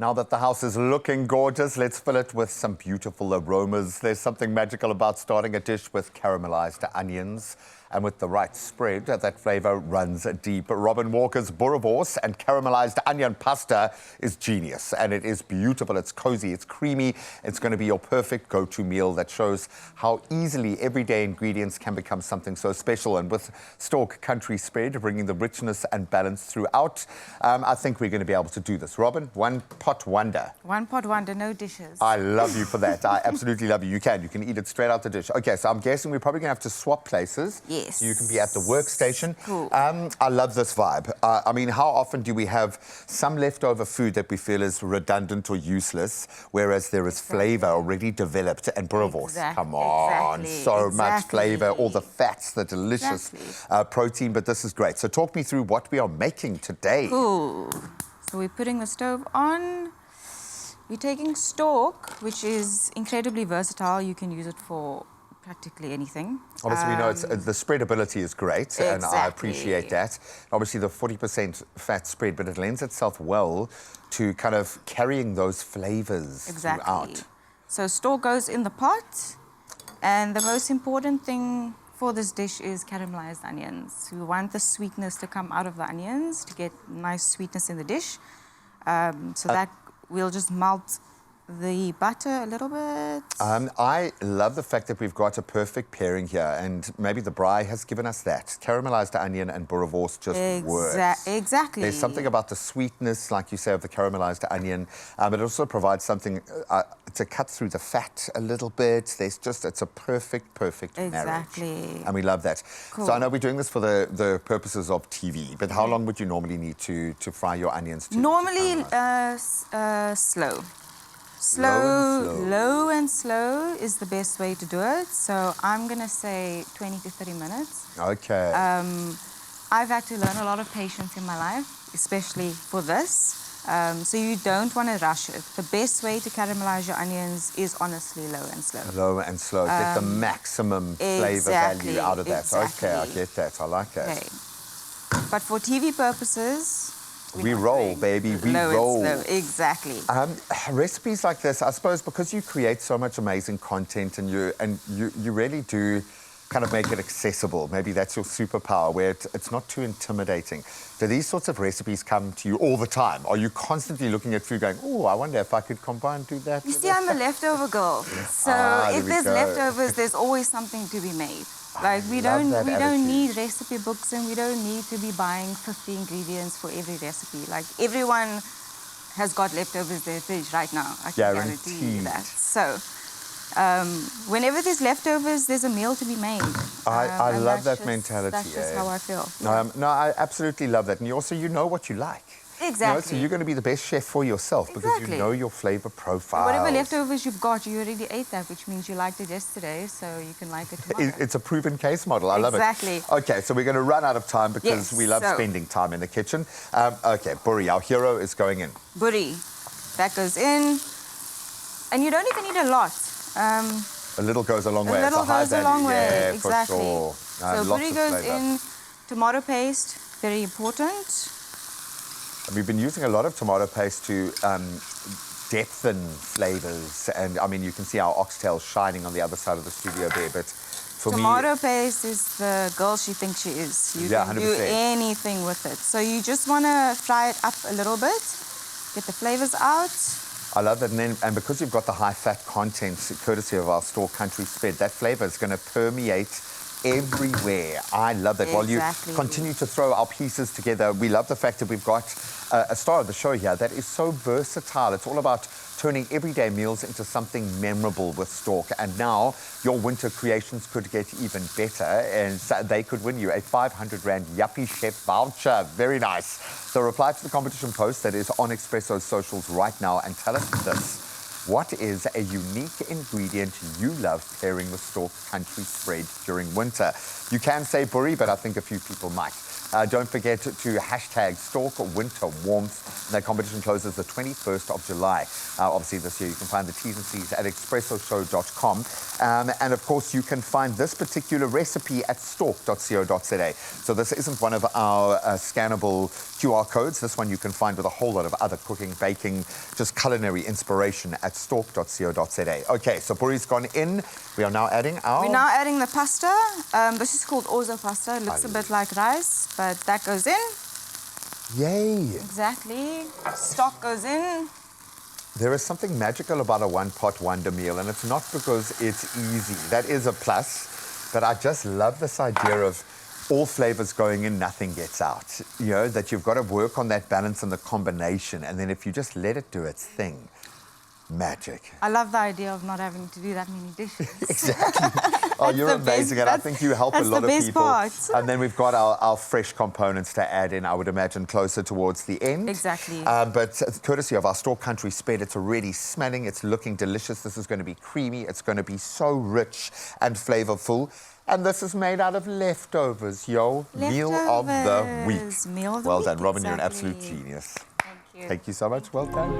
Now that the house is looking gorgeous, let's fill it with some beautiful aromas. There's something magical about starting a dish with caramelized onions. And with the right spread, that flavor runs deep. Robin Walker's Boerewors and caramelized onion pasta is genius. And it is beautiful, it's cozy, it's creamy. It's going to be your perfect go-to meal that shows how easily everyday ingredients can become something so special. And with STORK country spread, bringing the richness and balance throughout, I think we're going to be able to do this. Robin, one pot wonder. One pot wonder, no dishes. I love you for that. I absolutely love you. You can eat it straight out the dish. Okay, so I'm guessing we're probably going to have to swap places. Yes. You can be at the workstation. Cool. I love this vibe. I mean, how often do we have some leftover food that we feel is redundant or useless, whereas there is flavor already developed? And Boerewors, come on, so much flavor, all the fats, the delicious protein, but this is great. So talk me through what we are making today. Cool. So we're putting the stove on. We're taking STORK, which is incredibly versatile. You can use it for practically anything. Obviously, we know the spreadability is great, and I appreciate that. Obviously, the 40% fat spread, but it lends itself well to kind of carrying those flavors throughout. So STORK goes in the pot, and the most important thing for this dish is caramelized onions. We want the sweetness to come out of the onions to get nice sweetness in the dish. So that we'll just melt the butter a little bit. I love the fact that we've got a perfect pairing here, and maybe the braai has given us that. Caramelized onion and Boerewors just works. Exactly. There's something about the sweetness, like you say, of the caramelized onion, but it also provides something to cut through the fat a little bit. It's a perfect marriage. And we love that. Cool. So I know we're doing this for the purposes of TV, but how long would you normally need to fry your onions? Normally, slow. Low and slow is the best way to do it. So I'm going to say 20 to 30 minutes. Okay. I've had to learn a lot of patience in my life, especially for this. So you don't want to rush it. The best way to caramelize your onions is honestly low and slow. Low and slow. Get the maximum flavor value out of that. Okay, I get that. I like that. Okay. But for TV purposes, we roll, baby. We roll. Slow. Exactly. Recipes like this, I suppose, because you create so much amazing content, and you really do kind of make it accessible. Maybe that's your superpower, where it's not too intimidating. Do these sorts of recipes come to you all the time? Are you constantly looking at food going, oh, I wonder if I could combine, do that? You see, I'm a leftover girl. So if there's leftovers, there's always something to be made. Like we don't need recipe books, and we don't need to be buying 50 ingredients for every recipe. Like everyone has got leftovers in their fridge right now. I can guarantee you that. So whenever there's leftovers, there's a meal to be made. I love that mentality. That's just how I feel. No, I absolutely love that. And you know what you like. Exactly. So you're going to be the best chef for yourself because you know your flavor profile. Whatever leftovers you've got, you already ate that, which means you liked it yesterday, so you can like it tomorrow. It's a proven case model. I love it. Exactly. Okay, so we're going to run out of time because we love spending time in the kitchen. Okay, Boeri, our hero, is going in. Boeri, that goes in. And you don't even need a lot. A little goes a long way. A little goes a long way, yeah, exactly. For sure. So Boeri goes in, tomato paste, very important. We've been using a lot of tomato paste to depthen flavors, and I mean, you can see our oxtail shining on the other side of the studio there, but for tomato paste is the girl she thinks she is. You can 100%. Do anything with it. So you just want to fry it up a little bit, get the flavors out. I love that, and because you've got the high fat content, courtesy of our STORK country spread, that flavor is going to permeate everywhere. I love that. While you continue to throw our pieces together, we love the fact that we've got a star of the show here that is so versatile. It's all about turning everyday meals into something memorable with STORK. And now your winter creations could get even better, and they could win you a 500 Rand Yuppie Chef voucher. Very nice. So reply to the competition post that is on Expresso's socials right now and tell us this. What is a unique ingredient you love pairing with STORK country spread during winter? You can say Boeri, but I think a few people might. Don't forget to hashtag STORK Winter Warmth. And that competition closes the 21st of July. Obviously, this year you can find the T's and C's at expressoshow.com. And of course, you can find this particular recipe at stork.co.za. So this isn't one of our scannable QR codes. This one you can find with a whole lot of other cooking, baking, just culinary inspiration at stork.co.za. Okay, so Boerewors gone in. We are now adding our... We're now adding the pasta. This is called orzo pasta. It looks a bit like rice, but that goes in. Yay! Exactly. Stock goes in. There is something magical about a one-pot wonder meal, and it's not because it's easy. That is a plus, but I just love this idea of all flavors going in, nothing gets out. You know, that you've got to work on that balance and the combination, and then if you just let it do its thing, magic. I love the idea of not having to do that many dishes. Exactly. Oh, you're amazing, and I think you help a lot of people. Part. And then we've got our fresh components to add in, I would imagine, closer towards the end. Exactly. But courtesy of our STORK Country Spread, it's already smelling, it's looking delicious. This is going to be creamy, it's going to be so rich and flavorful. And this is made out of leftovers, yo. Meal of the week. Meal of the well week, done, Robin, exactly. You're an absolute genius. Thank you. Thank you so much, well done.